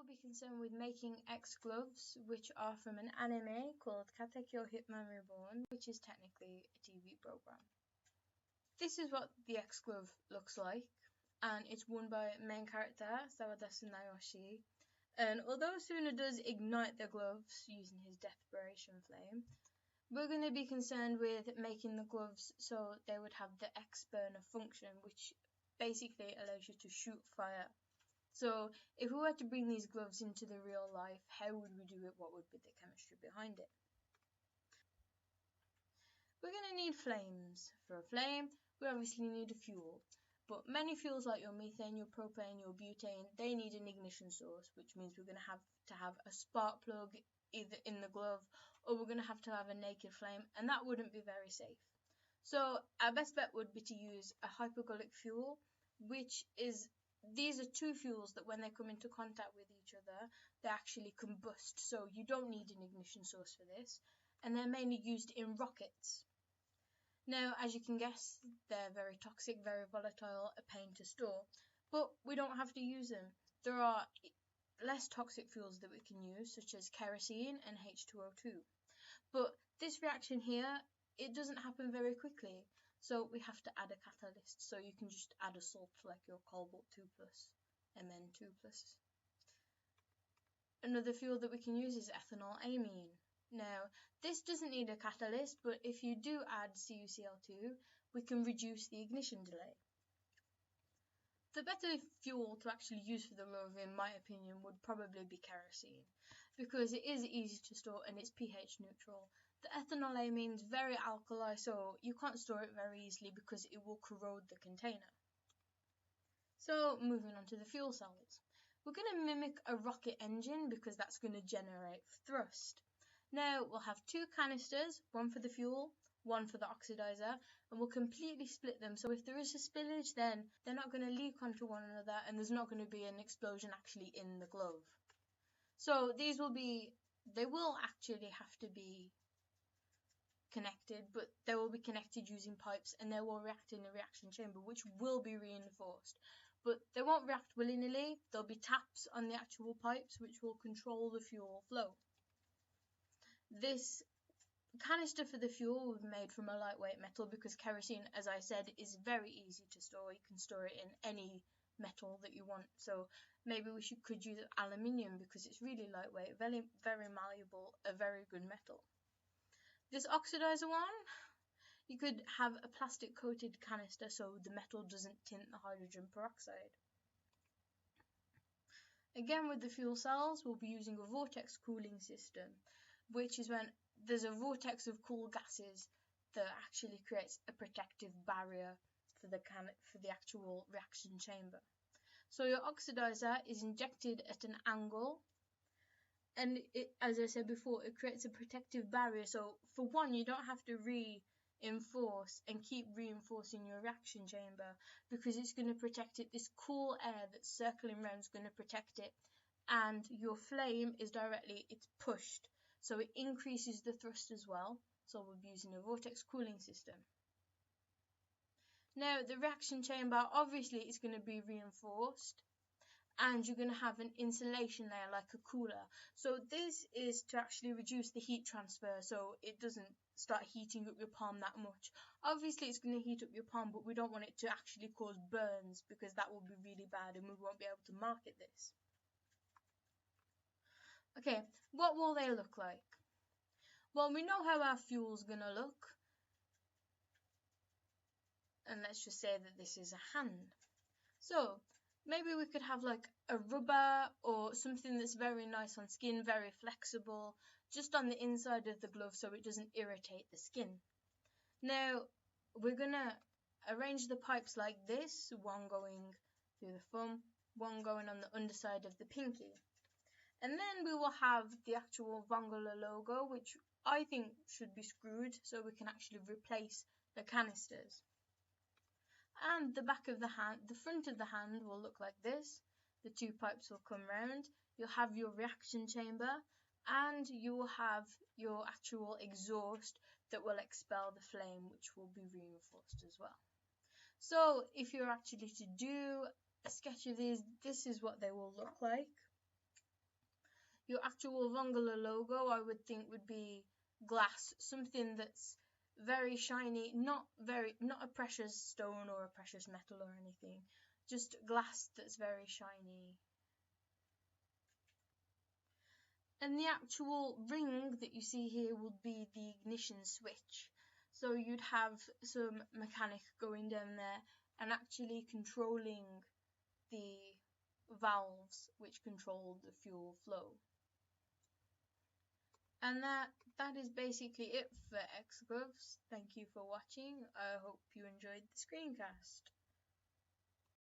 will be concerned with making X gloves, which are from an anime called Katekyou Hitman Reborn, which is technically a TV program. This is what the X glove looks like, and it's worn by main character Sawada Tsunayoshi. And although Suna does ignite the gloves using his Desperation Flame, we're going to be concerned with making the gloves so they would have the X burner function, which basically allows you to shoot fire. So if we were to bring these gloves into the real life, how would we do it? What would be the chemistry behind it? We're going to need flames. For a flame, we obviously need a fuel. But many fuels like your methane, your propane, your butane, they need an ignition source, which means we're going to have a spark plug either in the glove, or we're going to have a naked flame, and that wouldn't be very safe. So our best bet would be to use a hypergolic fuel, which is, these are two fuels that when they come into contact with each other, they actually combust. So you don't need an ignition source for this, and they're mainly used in rockets. Now, as you can guess, they're very toxic, very volatile, a pain to store, but we don't have to use them. There are less toxic fuels that we can use, such as kerosene and H2O2. But this reaction here, it doesn't happen very quickly, so we have to add a catalyst. So you can just add a salt like your cobalt 2+, Mn2+. Another fuel that we can use is ethanol amine. Now, this doesn't need a catalyst, but if you do add CuCl2, we can reduce the ignition delay. The better fuel to actually use for the glove, in my opinion, would probably be kerosene, because it is easy to store and it's pH neutral. The ethanol amine is very alkali, so you can't store it very easily because it will corrode the container. So, moving on to the fuel cells. We're going to mimic a rocket engine because that's going to generate thrust. Now, we'll have two canisters, one for the fuel, one for the oxidizer, and we'll completely split them. So if there is a spillage, then they're not going to leak onto one another and there's not going to be an explosion actually in the glove. So they will actually have to be connected, but they will be connected using pipes and they will react in a reaction chamber, which will be reinforced. But they won't react willy-nilly. There'll be taps on the actual pipes which will control the fuel flow. This canister for the fuel will be made from a lightweight metal because kerosene, as I said, is very easy to store. You can store it in any metal that you want. So maybe we could use aluminium because it's really lightweight, very, very malleable, a very good metal. This oxidizer one, you could have a plastic coated canister so the metal doesn't tint the hydrogen peroxide. Again, with the fuel cells, we'll be using a vortex cooling system, which is when there's a vortex of cool gases that actually creates a protective barrier for the actual reaction chamber. So your oxidizer is injected at an angle, and as I said before, it creates a protective barrier. So for one, you don't have to reinforce and keep reinforcing your reaction chamber because it's going to protect it. This cool air that's circling around is going to protect it, and your flame is it's pushed. So it increases the thrust as well. So we'll be using a vortex cooling system. Now the reaction chamber obviously is going to be reinforced and you're going to have an insulation layer like a cooler. So this is to actually reduce the heat transfer so it doesn't start heating up your palm that much. Obviously it's going to heat up your palm, but we don't want it to actually cause burns because that will be really bad and we won't be able to market this. Okay, what will they look like? Well, we know how our fuel's gonna look. And let's just say that this is a hand. So, maybe we could have like a rubber or something that's very nice on skin, very flexible, just on the inside of the glove so it doesn't irritate the skin. Now, we're gonna arrange the pipes like this, one going through the thumb, one going on the underside of the pinky. And then we will have the actual Vongola logo, which I think should be screwed so we can actually replace the canisters. And the back of the hand, the front of the hand will look like this. The two pipes will come round. You'll have your reaction chamber and you will have your actual exhaust that will expel the flame, which will be reinforced as well. So if you're actually to do a sketch of these, this is what they will look like. Your actual Vongala logo, I would think, would be glass, something that's very shiny, not a precious stone or a precious metal or anything, just glass that's very shiny. And the actual ring that you see here would be the ignition switch. So you'd have some mechanic going down there and actually controlling the valves which control the fuel flow. And that is basically it for Xgloves. Thank you for watching. I hope you enjoyed the screencast.